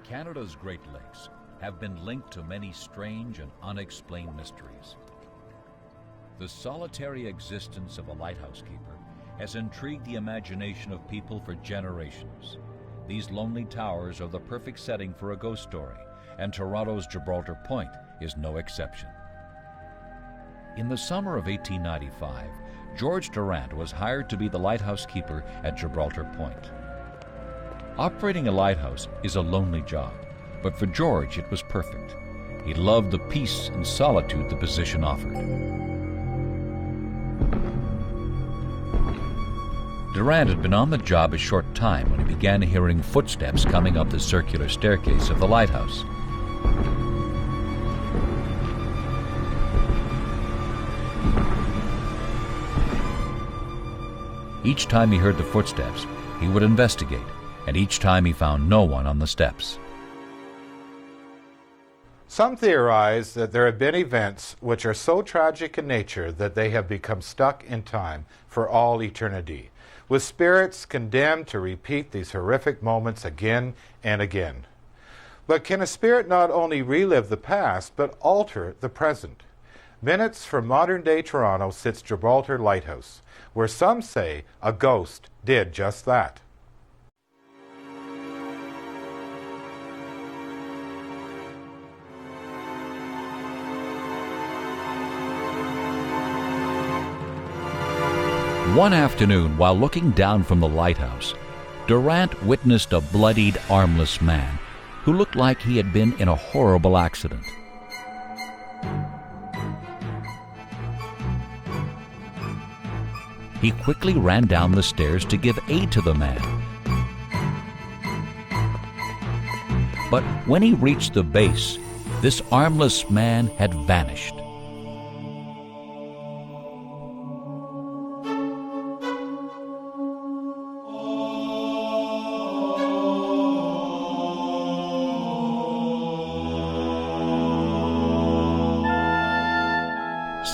Canada's Great Lakes have been linked to many strange and unexplained mysteries. The solitary existence of a lighthouse keeper has intrigued the imagination of people for generations. These lonely towers are the perfect setting for a ghost story, and Toronto's Gibraltar Point is no exception. In the summer of 1895, George Durant was hired to be the lighthouse keeper at Gibraltar Point. Operating a lighthouse is a lonely job, but for George it was perfect. He loved the peace and solitude the position offered. Durant had been on the job a short time when he began hearing footsteps coming up the circular staircase of the lighthouse. Each time he heard the footsteps, he would investigate, and each time he found no one on the steps. Some theorize that there have been events which are so tragic in nature that they have become stuck in time for all eternity, with spirits condemned to repeat these horrific moments again and again. But can a spirit not only relive the past, but alter the present? Minutes from modern-day Toronto sits Gibraltar Lighthouse, where some say a ghost did just that. One afternoon, while looking down from the lighthouse, Durant witnessed a bloodied, armless man who looked like he had been in a horrible accident. He quickly ran down the stairs to give aid to the man. But when he reached the base, this armless man had vanished.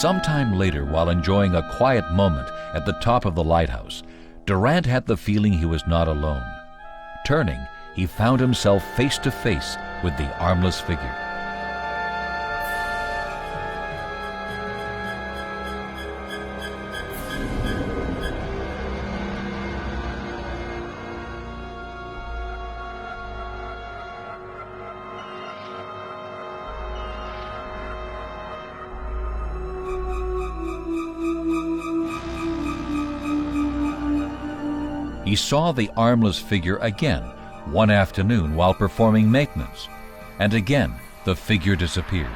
Sometime later, while enjoying a quiet moment at the top of the lighthouse, Durant had the feeling he was not alone. Turning, he found himself face to face with the armless figure. He saw the armless figure again one afternoon while performing maintenance, and again the figure disappeared.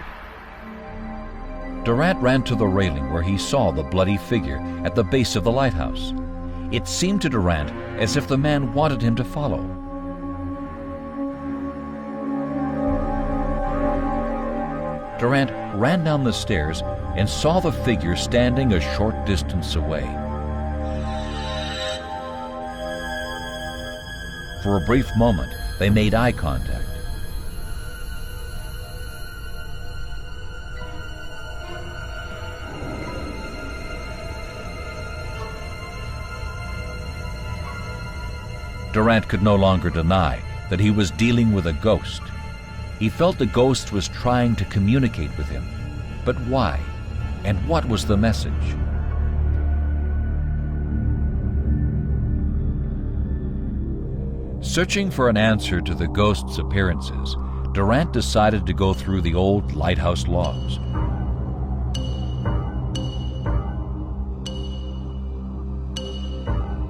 Durant ran to the railing where he saw the bloody figure at the base of the lighthouse. It seemed to Durant as if the man wanted him to follow. Durant ran down the stairs and saw the figure standing a short distance away. For a brief moment, they made eye contact. Durant could no longer deny that he was dealing with a ghost. He felt the ghost was trying to communicate with him. But why? And what was the message? Searching for an answer to the ghost's appearances, Durant decided to go through the old lighthouse logs.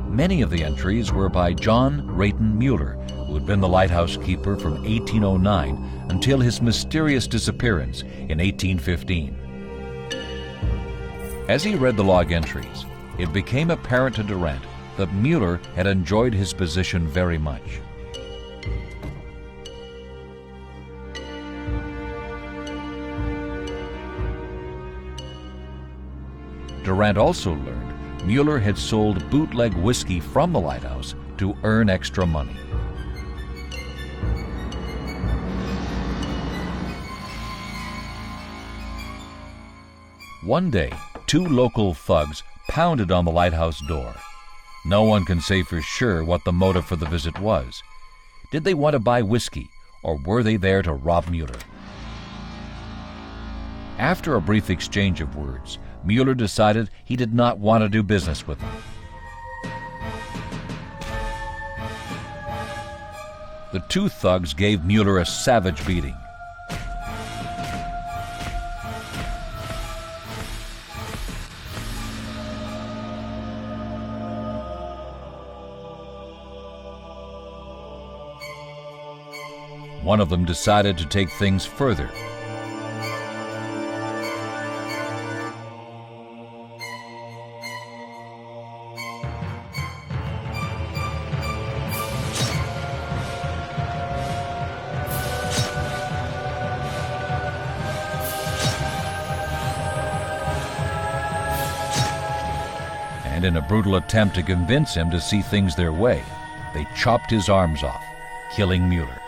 Many of the entries were by John Rayton Mueller, who had been the lighthouse keeper from 1809 until his mysterious disappearance in 1815. As he read the log entries, it became apparent to Durant that Mueller had enjoyed his position very much. Durant also learned Mueller had sold bootleg whiskey from the lighthouse to earn extra money. One day, two local thugs pounded on the lighthouse door. No one can say for sure what the motive for the visit was. Did they want to buy whiskey, or were they there to rob Mueller? After a brief exchange of words, Mueller decided he did not want to do business with them. The two thugs gave Mueller a savage beating. One of them decided to take things further. And in a brutal attempt to convince him to see things their way, they chopped his arms off, killing Mueller.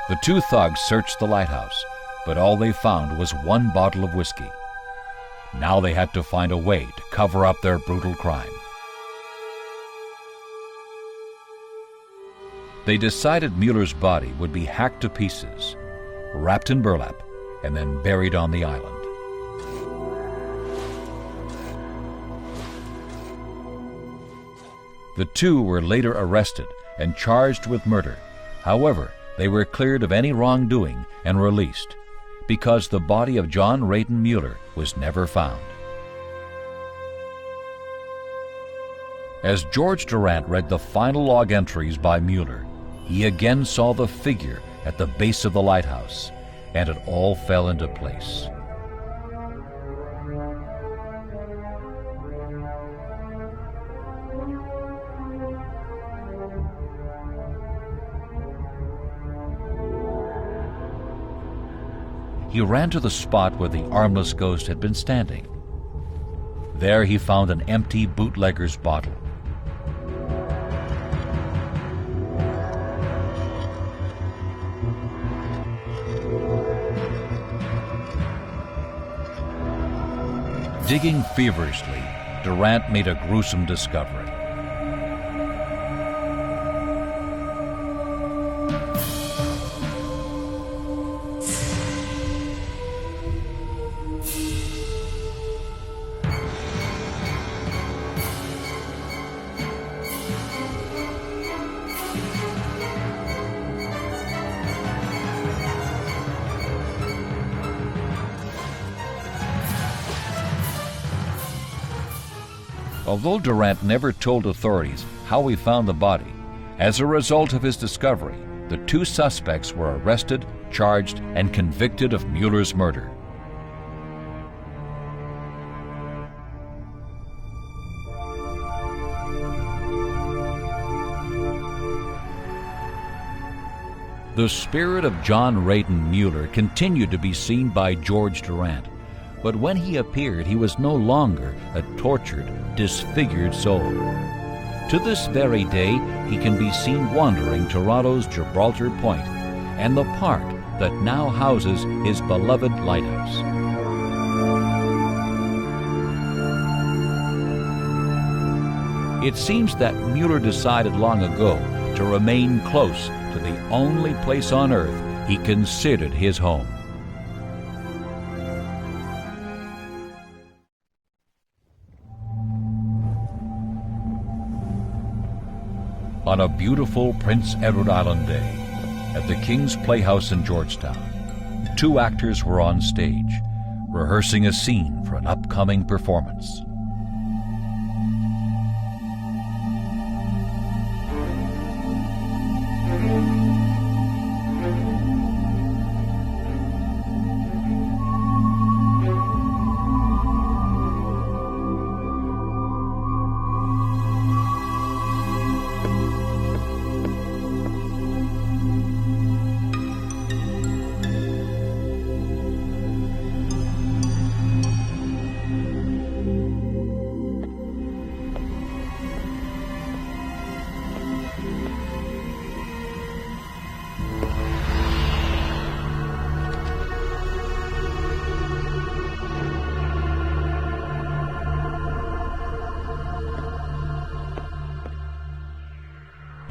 The two thugs searched the lighthouse, but all they found was one bottle of whiskey. Now they had to find a way to cover up their brutal crime. They decided Mueller's body would be hacked to pieces, wrapped in burlap, and then buried on the island. The two were later arrested and charged with murder. However, they were cleared of any wrongdoing and released because the body of John Radin Mueller was never found. As George Durant read the final log entries by Mueller, he again saw the figure at the base of the lighthouse, and it all fell into place. He ran to the spot where the armless ghost had been standing. There he found an empty bootlegger's bottle. Digging feverishly, Durant made a gruesome discovery. Although Durant never told authorities how he found the body, as a result of his discovery, the two suspects were arrested, charged, and convicted of Mueller's murder. The spirit of John Radin Mueller continued to be seen by George Durant, but when he appeared, he was no longer a tortured, disfigured soul. To this very day, he can be seen wandering Toronto's Gibraltar Point and the park that now houses his beloved lighthouse. It seems that Mueller decided long ago to remain close to the only place on earth he considered his home. On a beautiful Prince Edward Island day, at the King's Playhouse in Georgetown, two actors were on stage, rehearsing a scene for an upcoming performance.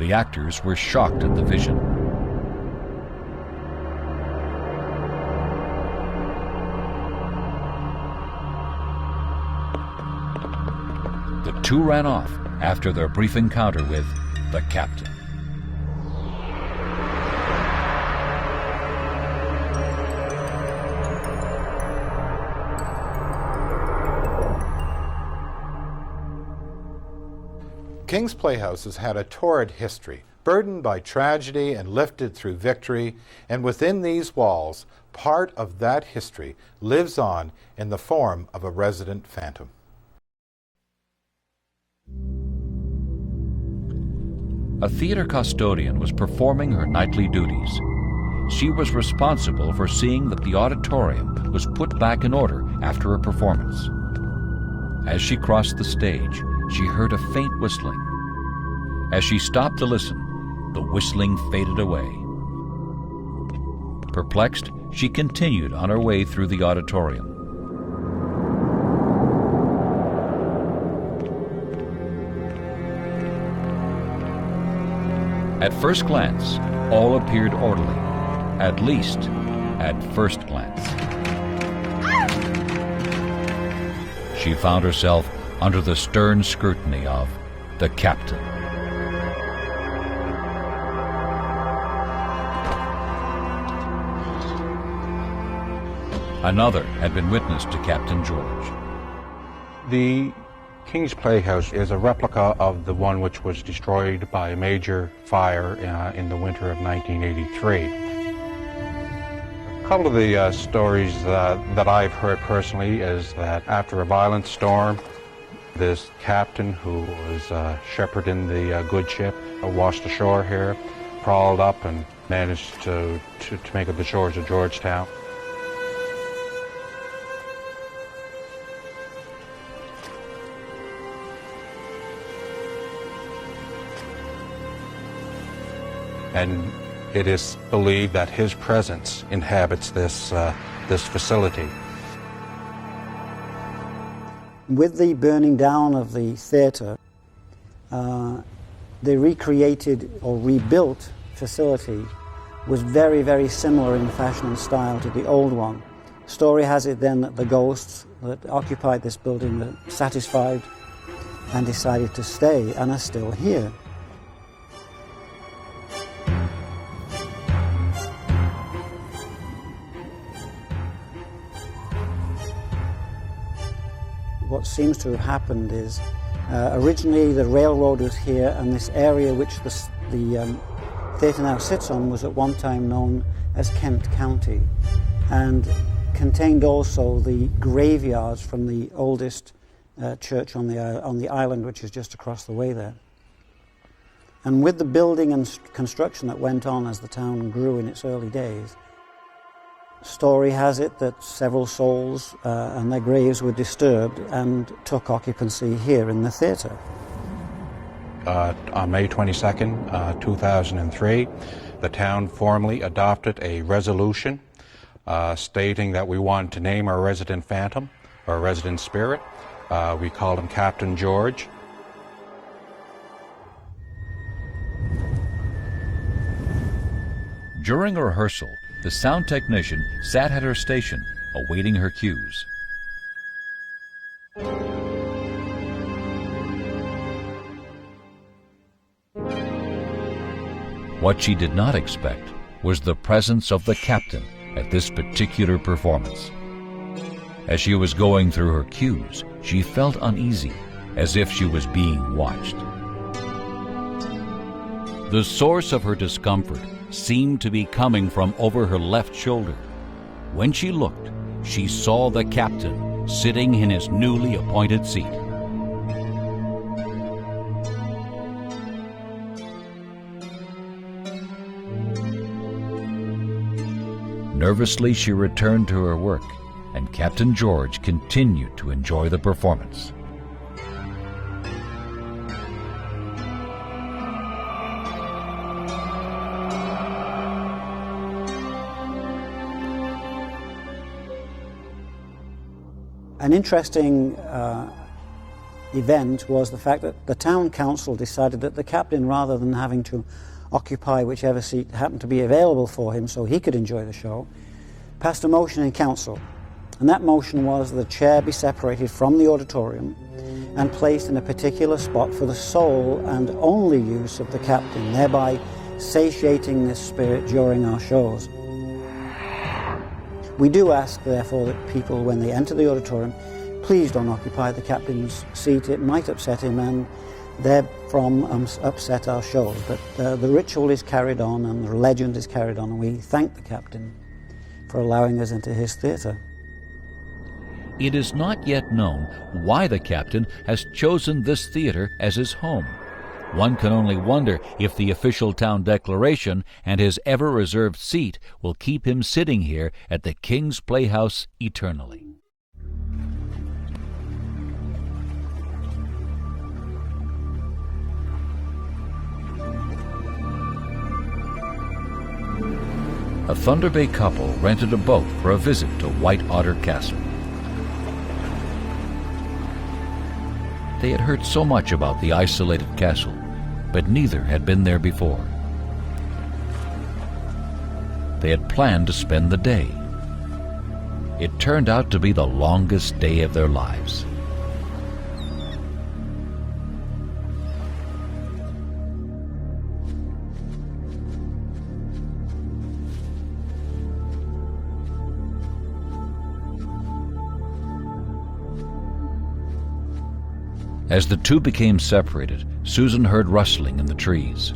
The actors were shocked at the vision. The two ran off after their brief encounter with the captain. King's Playhouse has had a torrid history, burdened by tragedy and lifted through victory, and within these walls, part of that history lives on in the form of a resident phantom. A theater custodian was performing her nightly duties. She was responsible for seeing that the auditorium was put back in order after a performance. As she crossed the stage, she heard a faint whistling. As she stopped to listen, the whistling faded away. Perplexed, she continued on her way through the auditorium. At first glance, all appeared orderly, at least at first glance. She found herself under the stern scrutiny of the captain. Another had been witness to Captain George. The King's Playhouse is a replica of the one which was destroyed by a major fire in the winter of 1983. A couple of the stories that I've heard personally is that after a violent storm, this captain who was shepherding the good ship washed ashore here, crawled up and managed to make it the shores of Georgetown. And it is believed that his presence inhabits this facility. With the burning down of the theatre, the recreated or rebuilt facility was very, very similar in fashion and style to the old one. Story has it then that the ghosts that occupied this building were satisfied and decided to stay and are still here. What seems to have happened is originally the railroad was here, and this area which the theatre now sits on was at one time known as Kent County, and contained also the graveyards from the oldest church on the island, which is just across the way there. And with the building and construction that went on as the town grew in its early days, story has it that several souls and their graves were disturbed and took occupancy here in the theatre. On May 22nd, 2003, the town formally adopted a resolution stating that we wanted to name our resident phantom, our resident spirit. We called him Captain George. During a rehearsal, the sound technician sat at her station, awaiting her cues. What she did not expect was the presence of the captain at this particular performance. As she was going through her cues, she felt uneasy, as if she was being watched. The source of her discomfort seemed to be coming from over her left shoulder. When she looked, she saw the captain sitting in his newly appointed seat. Nervously, she returned to her work, and Captain George continued to enjoy the performance. An interesting event was the fact that the town council decided that the captain, rather than having to occupy whichever seat happened to be available for him so he could enjoy the show, passed a motion in council. And that motion was the chair be separated from the auditorium and placed in a particular spot for the sole and only use of the captain, thereby satiating this spirit during our shows. We do ask, therefore, that people, when they enter the auditorium, please don't occupy the captain's seat. It might upset him and therefrom upset our shows. But the ritual is carried on and the legend is carried on, and we thank the captain for allowing us into his theatre. It is not yet known why the captain has chosen this theater as his home. One can only wonder if the official town declaration and his ever-reserved seat will keep him sitting here at the King's Playhouse eternally. A Thunder Bay couple rented a boat for a visit to White Otter Castle. They had heard so much about the isolated castle, but neither had been there before. They had planned to spend the day. It turned out to be the longest day of their lives. As the two became separated, Susan heard rustling in the trees.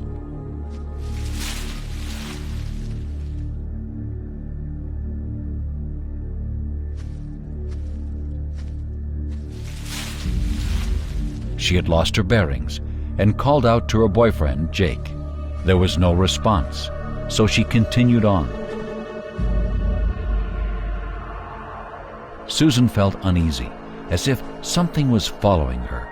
She had lost her bearings and called out to her boyfriend, Jake. There was no response, so she continued on. Susan felt uneasy, as if something was following her.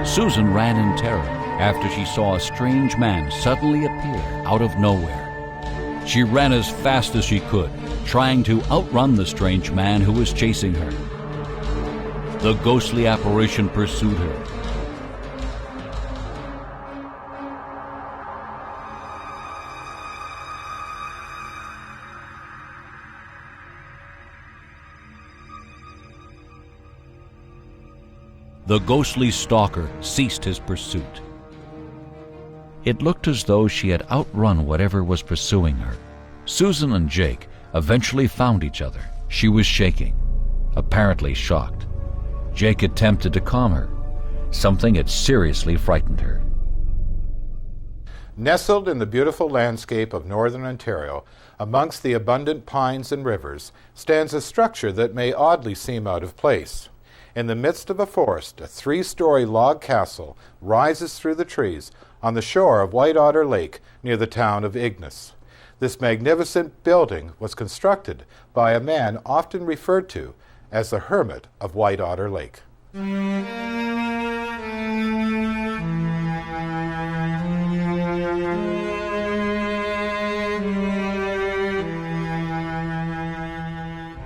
Susan ran in terror after she saw a strange man suddenly appear out of nowhere. She ran as fast as she could, trying to outrun the strange man who was chasing her. The ghostly apparition pursued her. The ghostly stalker ceased his pursuit. It looked as though she had outrun whatever was pursuing her. Susan and Jake eventually found each other. She was shaking, apparently shocked. Jake attempted to calm her. Something had seriously frightened her. Nestled in the beautiful landscape of northern Ontario, amongst the abundant pines and rivers, stands a structure that may oddly seem out of place. In the midst of a forest, a 3-story log castle rises through the trees on the shore of White Otter Lake near the town of Ignis. This magnificent building was constructed by a man often referred to as the Hermit of White Otter Lake. The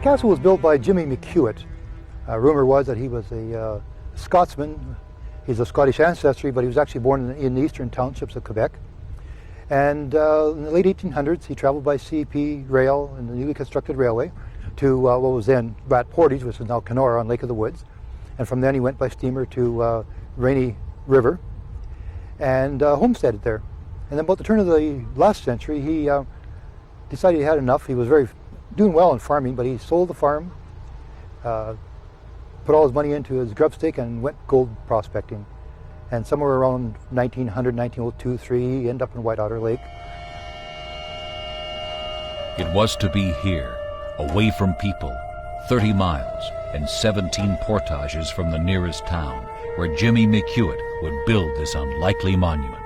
castle was built by Jimmy McHewett. Rumor was that he was a Scotsman. He's of Scottish ancestry, but he was actually born in the eastern townships of Quebec. And in the late 1800s, he traveled by CP rail in the newly constructed railway to what was then Rat Portage, which is now Kenora on Lake of the Woods. And from then he went by steamer to Rainy River and homesteaded there. And then about the turn of the last century, he decided he had enough. He was doing well in farming, but he sold the farm, put all his money into his grubstake and went gold prospecting. And somewhere around 1900, 1902, 3, he ended up in White Otter Lake. It was to be here, away from people, 30 miles and 17 portages from the nearest town, where Jimmy McHewett would build this unlikely monument.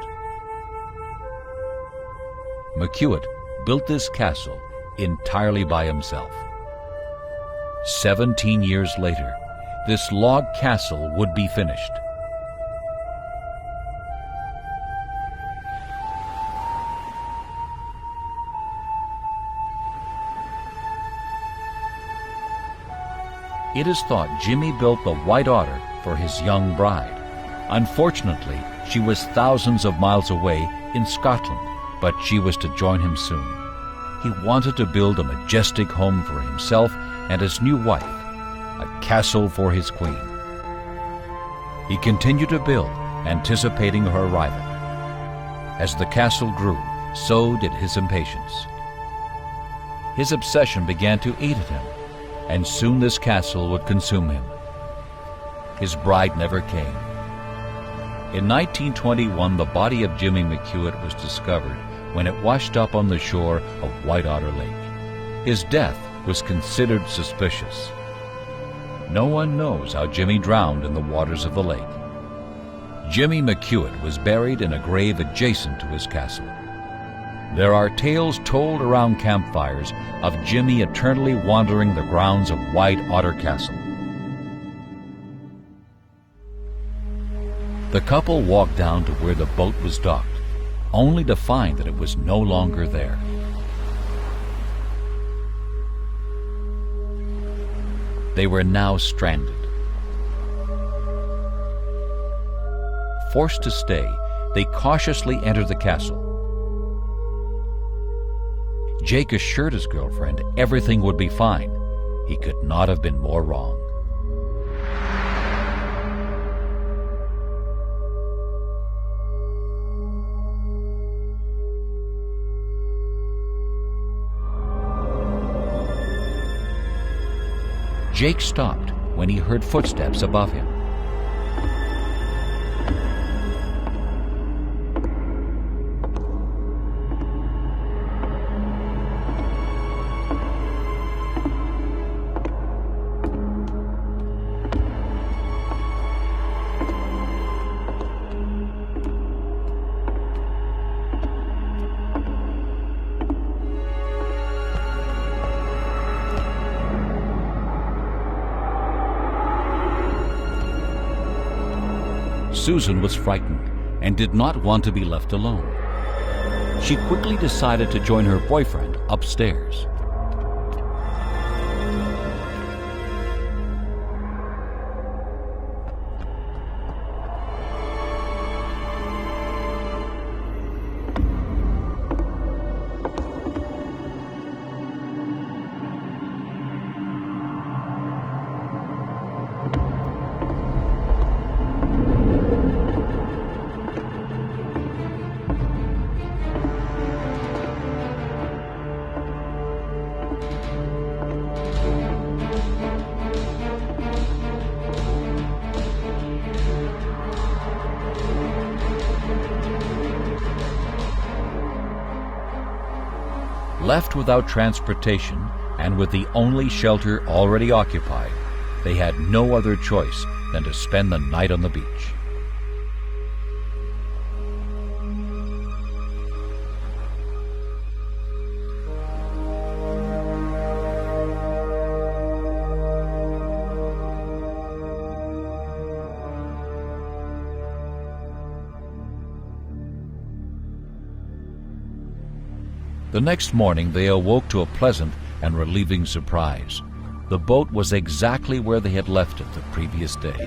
McHewett built this castle entirely by himself. 17 years later, this log castle would be finished. It is thought Jimmy built the White Otter for his young bride. Unfortunately, she was thousands of miles away in Scotland, but she was to join him soon. He wanted to build a majestic home for himself and his new wife, a castle for his queen. He continued to build, anticipating her arrival. As the castle grew, so did his impatience. His obsession began to eat at him, and soon this castle would consume him. His bride never came. In 1921, the body of Jimmy McHugh was discovered when it washed up on the shore of White Otter Lake. His death was considered suspicious. No one knows how Jimmy drowned in the waters of the lake. Jimmy McHugh was buried in a grave adjacent to his castle. There are tales told around campfires of Jimmy eternally wandering the grounds of White Otter Castle. The couple walked down to where the boat was docked, only to find that it was no longer there. They were now stranded. Forced to stay, they cautiously entered the castle. Jake assured his girlfriend everything would be fine. He could not have been more wrong. Jake stopped when he heard footsteps above him. Susan was frightened and did not want to be left alone. She quickly decided to join her boyfriend upstairs. Left without transportation and with the only shelter already occupied, they had no other choice than to spend the night on the beach. The next morning they awoke to a pleasant and relieving surprise. The boat was exactly where they had left it the previous day.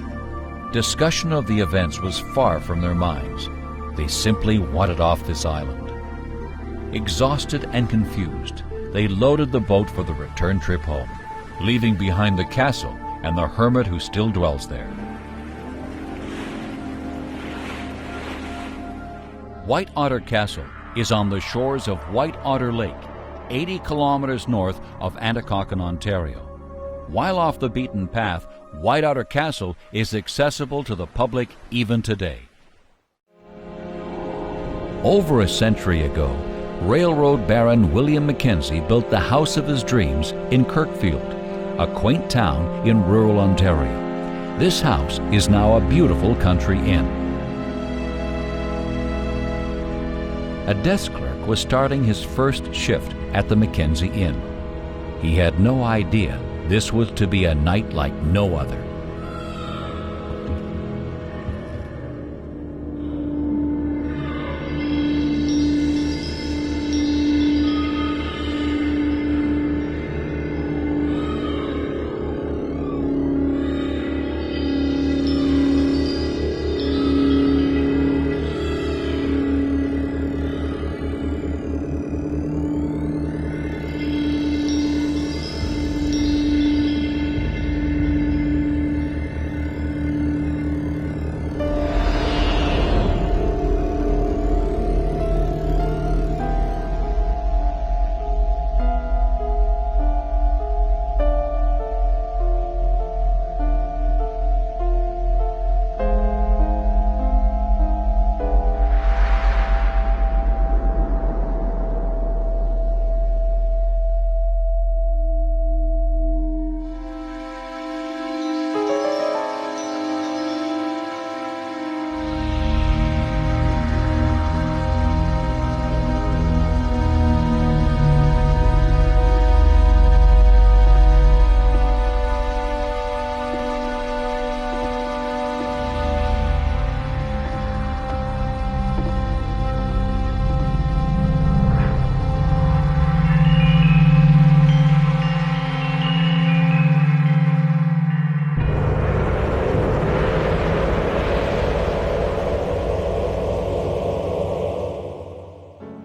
Discussion of the events was far from their minds. They simply wanted off this island. Exhausted and confused, they loaded the boat for the return trip home, leaving behind the castle and the hermit who still dwells there. White Otter Castle is on the shores of White Otter Lake, 80 kilometers north of Antikokan, Ontario. While off the beaten path, White Otter Castle is accessible to the public even today. Over a century ago, railroad baron William Mackenzie built the house of his dreams in Kirkfield, a quaint town in rural Ontario. This house is now a beautiful country inn. A desk clerk was starting his first shift at the Mackenzie Inn. He had no idea this was to be a night like no other.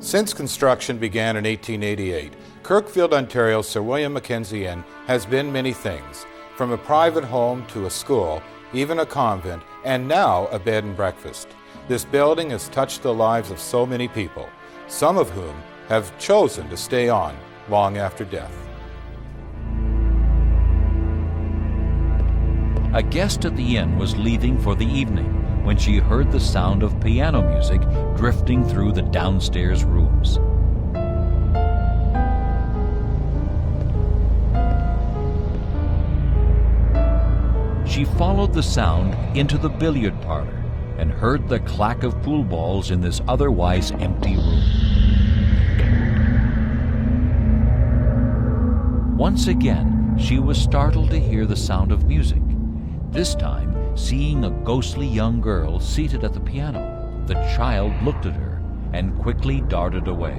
Since construction began in 1888, Kirkfield, Ontario's Sir William Mackenzie Inn has been many things, from a private home to a school, even a convent, and now a bed and breakfast. This building has touched the lives of so many people, some of whom have chosen to stay on long after death. A guest at the inn was leaving for the evening when she heard the sound of piano music drifting through the downstairs rooms. She followed the sound into the billiard parlor and heard the clack of pool balls in this otherwise empty room. Once again, she was startled to hear the sound of music, this time seeing a ghostly young girl seated at the piano. The child looked at her and quickly darted away.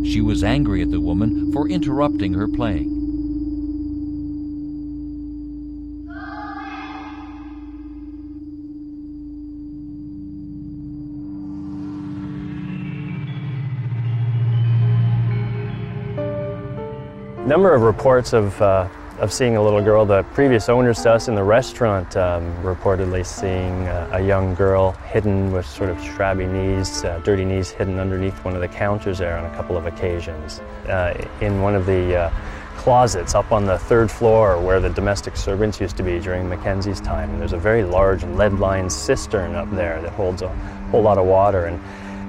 She was angry at the woman for interrupting her playing. Number of reports of seeing a little girl. The previous owners to us in the restaurant reportedly seeing a young girl hidden with sort of shabby knees, dirty knees hidden underneath one of the counters there on a couple of occasions. In one of the closets up on the third floor where the domestic servants used to be during Mackenzie's time. And there's a very large lead-lined cistern up there that holds a whole lot of water. And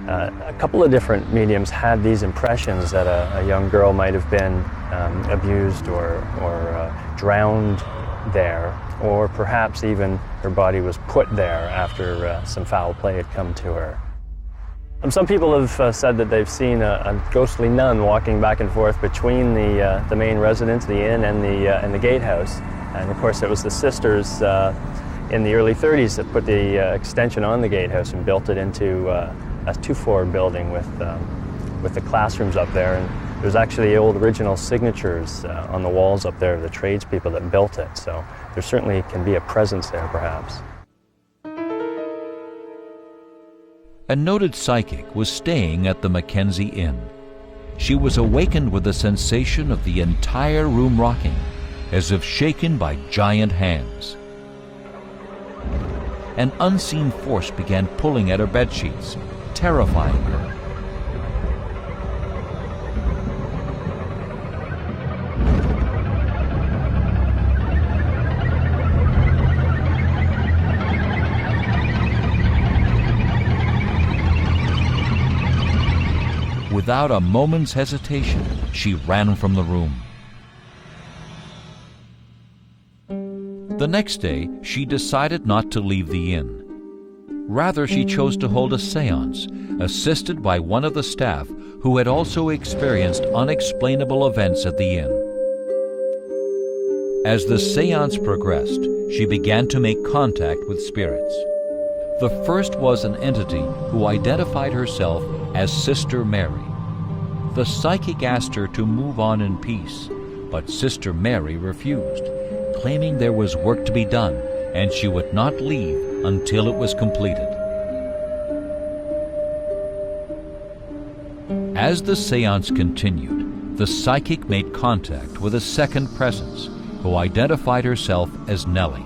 a couple of different mediums had these impressions that a young girl might have been abused or drowned there, or perhaps even her body was put there after some foul play had come to her. Some people have said that they've seen a ghostly nun walking back and forth between the main residence, the inn, and the gatehouse. And of course, it was the sisters in the early 30s that put the extension on the gatehouse and built it into a two-floor building with the classrooms up there. And there's actually old original signatures on the walls up there of the tradespeople that built it. So there certainly can be a presence there, perhaps. A noted psychic was staying at the Mackenzie Inn. She was awakened with the sensation of the entire room rocking, as if shaken by giant hands. An unseen force began pulling at her bedsheets, terrifying her. Without a moment's hesitation, she ran from the room. The next day, she decided not to leave the inn. Rather, she chose to hold a séance, assisted by one of the staff who had also experienced unexplainable events at the inn. As the séance progressed, she began to make contact with spirits. The first was an entity who identified herself as Sister Mary. The psychic asked her to move on in peace, but Sister Mary refused, claiming there was work to be done and she would not leave until it was completed. As the séance continued, the psychic made contact with a second presence who identified herself as Nellie.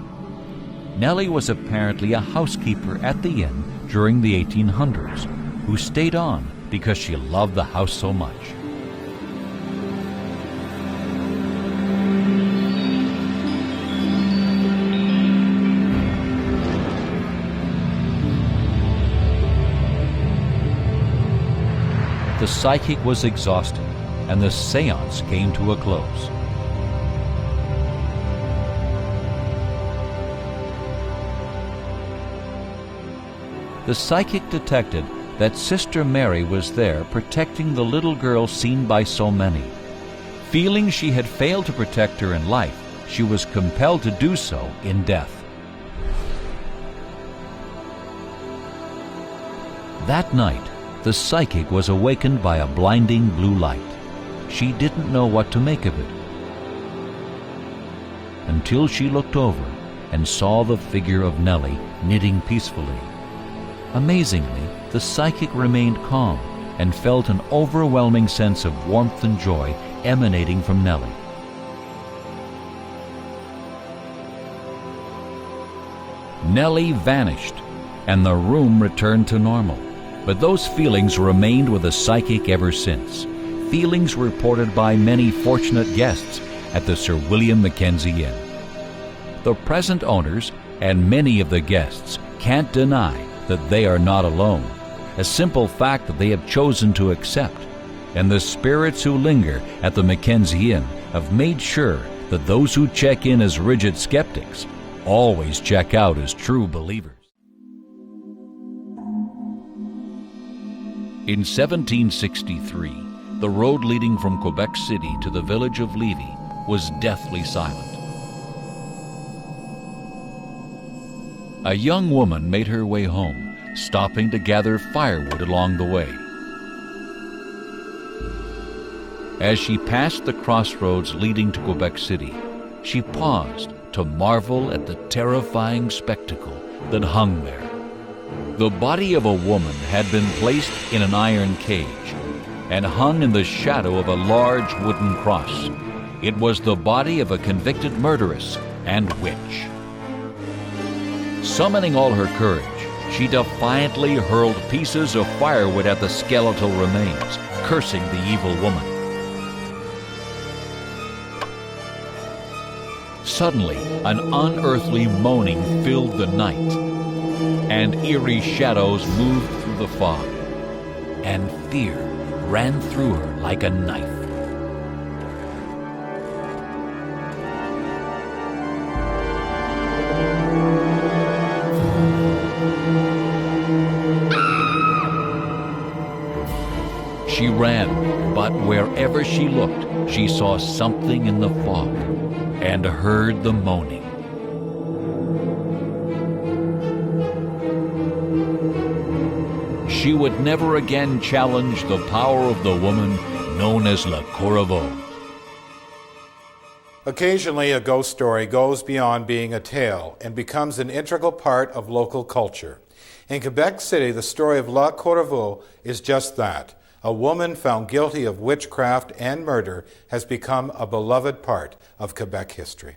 Nellie was apparently a housekeeper at the inn during the 1800s who stayed on because she loved the house so much. The psychic was exhausted, and the séance came to a close. The psychic detected that Sister Mary was there protecting the little girl seen by so many. Feeling she had failed to protect her in life, she was compelled to do so in death. That night, the psychic was awakened by a blinding blue light. She didn't know what to make of it until she looked over and saw the figure of Nellie knitting peacefully. Amazingly, the psychic remained calm and felt an overwhelming sense of warmth and joy emanating from Nellie. Nellie vanished, and the room returned to normal. But those feelings remained with the psychic ever since. Feelings reported by many fortunate guests at the Sir William Mackenzie Inn. The present owners and many of the guests can't deny that they are not alone, a simple fact that they have chosen to accept. And the spirits who linger at the Mackenzie Inn have made sure that those who check in as rigid skeptics always check out as true believers. In 1763, the road leading from Quebec City to the village of Levy was deathly silent. A young woman made her way home, stopping to gather firewood along the way. As she passed the crossroads leading to Quebec City, she paused to marvel at the terrifying spectacle that hung there. The body of a woman had been placed in an iron cage and hung in the shadow of a large wooden cross. It was the body of a convicted murderess and witch. Summoning all her courage, she defiantly hurled pieces of firewood at the skeletal remains, cursing the evil woman. Suddenly, an unearthly moaning filled the night, and eerie shadows moved through the fog, and fear ran through her like a knife. She ran, but wherever she looked, she saw something in the fog and heard the moaning. She would never again challenge the power of the woman known as Le Corriveau. Occasionally, a ghost story goes beyond being a tale and becomes an integral part of local culture. In Quebec City, the story of Le Corriveau is just that. A woman found guilty of witchcraft and murder has become a beloved part of Quebec history.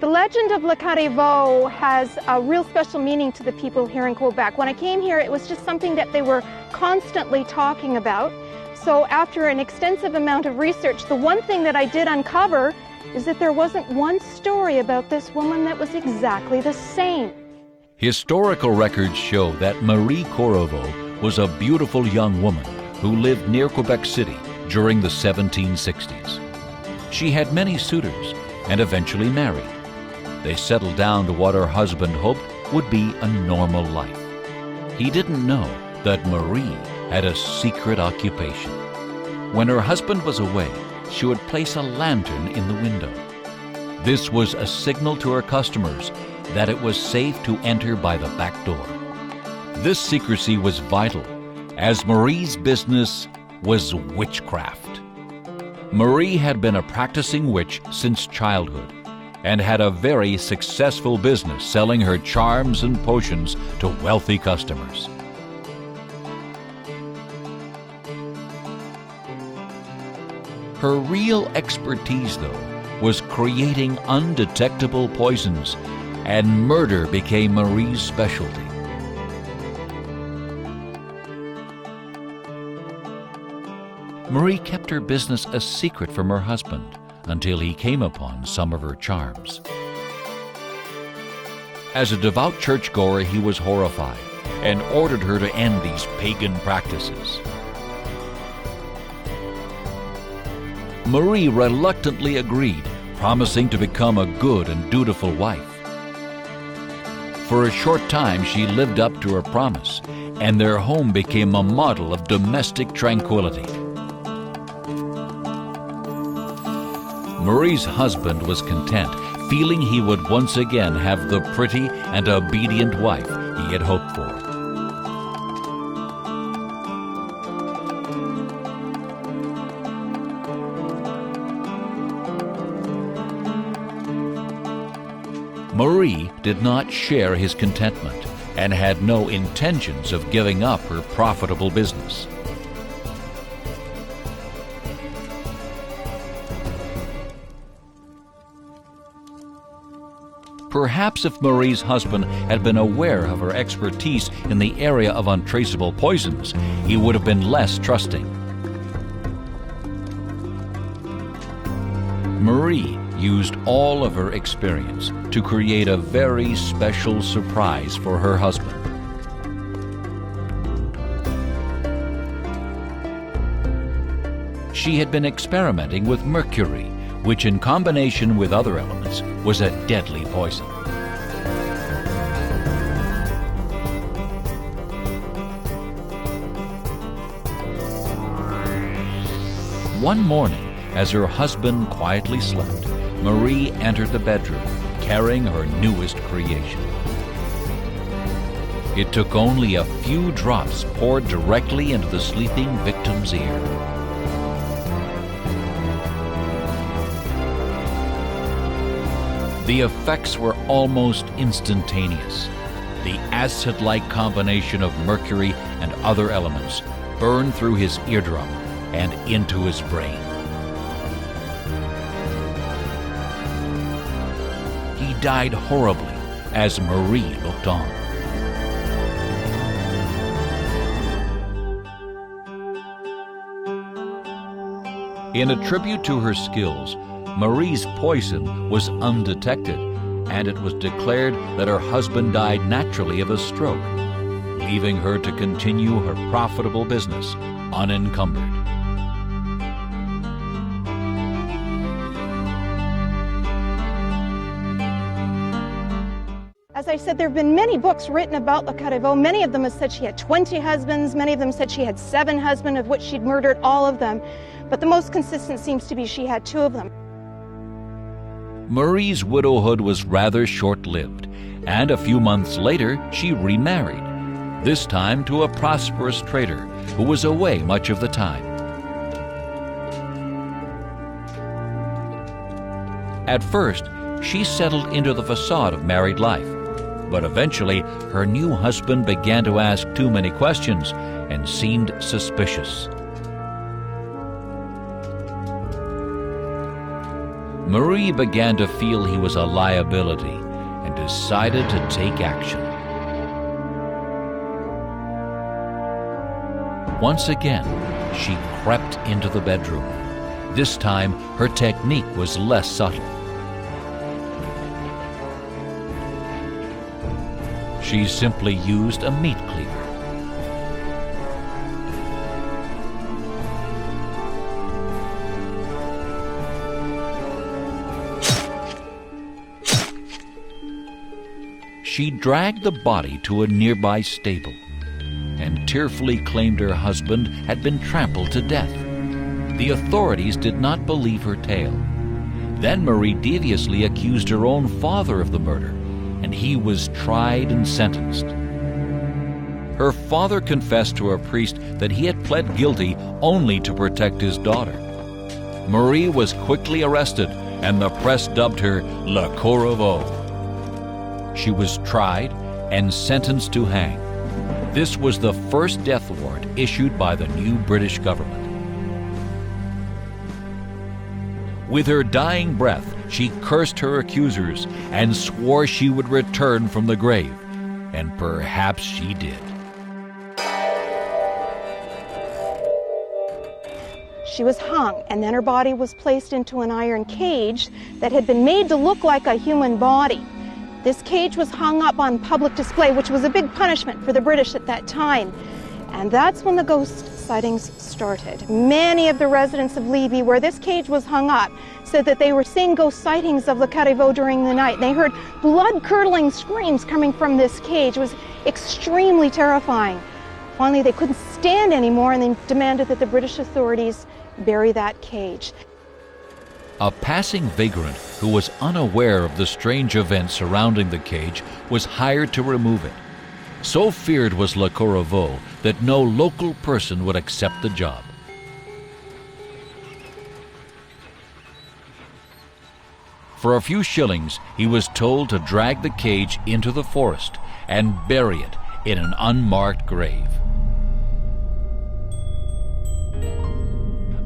The legend of Le Corriveau has a real special meaning to the people here in Quebec. When I came here, it was just something that they were constantly talking about. So after an extensive amount of research, the one thing that I did uncover is that there wasn't one story about this woman that was exactly the same. Historical records show that Marie Corriveau was a beautiful young woman who lived near Quebec City during the 1760s. She had many suitors and eventually married. They settled down to what her husband hoped would be a normal life. He didn't know that Marie had a secret occupation. When her husband was away, she would place a lantern in the window. This was a signal to her customers that it was safe to enter by the back door. This secrecy was vital, as Marie's business was witchcraft. Marie had been a practicing witch since childhood and had a very successful business selling her charms and potions to wealthy customers. Her real expertise, though, was creating undetectable poisons, and murder became Marie's specialty. Marie kept her business a secret from her husband until he came upon some of her charms. As a devout churchgoer, he was horrified and ordered her to end these pagan practices. Marie reluctantly agreed, promising to become a good and dutiful wife. For a short time, she lived up to her promise, and their home became a model of domestic tranquility. Marie's husband was content, feeling he would once again have the pretty and obedient wife he had hoped for. Marie did not share his contentment and had no intentions of giving up her profitable business. Perhaps if Marie's husband had been aware of her expertise in the area of untraceable poisons, he would have been less trusting. Marie used all of her experience to create a very special surprise for her husband. She had been experimenting with mercury, which in combination with other elements was a deadly poison. One morning, as her husband quietly slept, Marie entered the bedroom, carrying her newest creation. It took only a few drops poured directly into the sleeping victim's ear. The effects were almost instantaneous. The acid-like combination of mercury and other elements burned through his eardrum and into his brain. He died horribly as Marie looked on. In a tribute to her skills, Marie's poison was undetected, and it was declared that her husband died naturally of a stroke, leaving her to continue her profitable business unencumbered. As I said, there have been many books written about Le Carrevaux. Many of them have said she had 20 husbands. Many of them said she had 7 husbands, of which she'd murdered all of them. But the most consistent seems to be she had 2 of them. Marie's widowhood was rather short-lived, and a few months later she remarried, this time to a prosperous trader who was away much of the time. At first, she settled into the facade of married life, but eventually her new husband began to ask too many questions and seemed suspicious. Marie began to feel he was a liability and decided to take action. Once again, she crept into the bedroom. This time, her technique was less subtle. She simply used a meat cleaver. She dragged the body to a nearby stable and tearfully claimed her husband had been trampled to death. The authorities did not believe her tale. Then Marie deviously accused her own father of the murder, and he was tried and sentenced. Her father confessed to a priest that he had pled guilty only to protect his daughter. Marie was quickly arrested, and the press dubbed her Le Carrevaux. She was tried and sentenced to hang. This was the first death warrant issued by the new British government. With her dying breath, she cursed her accusers and swore she would return from the grave. And perhaps she did. She was hung, and then her body was placed into an iron cage that had been made to look like a human body. This cage was hung up on public display, which was a big punishment for the British at that time. And that's when the ghost sightings started. Many of the residents of Levy, where this cage was hung up, said that they were seeing ghost sightings of Le Carrevaux during the night. They heard blood-curdling screams coming from this cage. It was extremely terrifying. Finally, they couldn't stand anymore, and they demanded that the British authorities bury that cage. A passing vagrant who was unaware of the strange events surrounding the cage was hired to remove it. So feared was Le Carrevaux that no local person would accept the job. For a few shillings, he was told to drag the cage into the forest and bury it in an unmarked grave.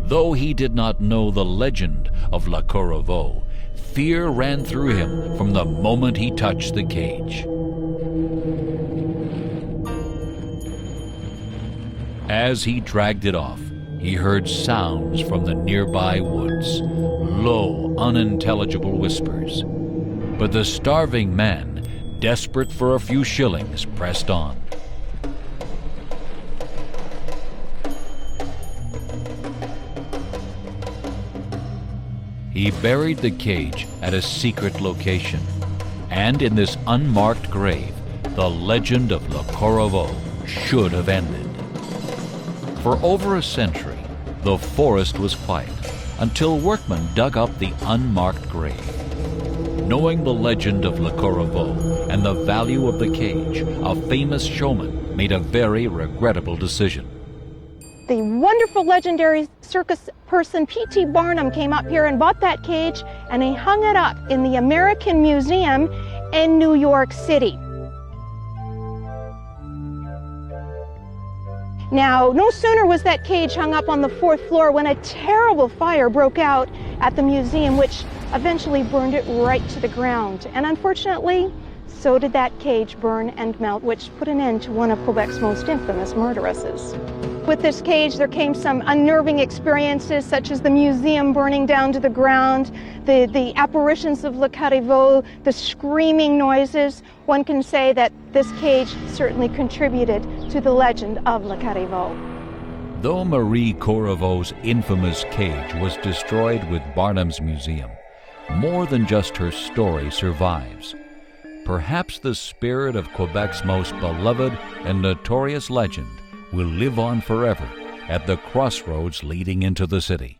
Though he did not know the legend of Le Corriveau, fear ran through him from the moment he touched the cage. As he dragged it off, he heard sounds from the nearby woods, low, unintelligible whispers. But the starving man, desperate for a few shillings, pressed on. He buried the cage at a secret location, and in this unmarked grave, the legend of Le Corriveau should have ended. For over a century, the forest was quiet until workmen dug up the unmarked grave. Knowing the legend of Le Corriveau and the value of the cage, a famous showman made a very regrettable decision. The wonderful legendary circus person P.T. Barnum came up here and bought that cage, and he hung it up in the American Museum in New York City. Now, no sooner was that cage hung up on the 4th floor when a terrible fire broke out at the museum, which eventually burned it right to the ground. And unfortunately, so did that cage burn and melt, which put an end to one of Quebec's most infamous murderesses. With this cage, there came some unnerving experiences, such as the museum burning down to the ground, the apparitions of Le Corriveau, the screaming noises. One can say that this cage certainly contributed to the legend of Le Corriveau. Though Marie Corriveau's infamous cage was destroyed with Barnum's museum, more than just her story survives. Perhaps the spirit of Quebec's most beloved and notorious legend will live on forever at the crossroads leading into the city.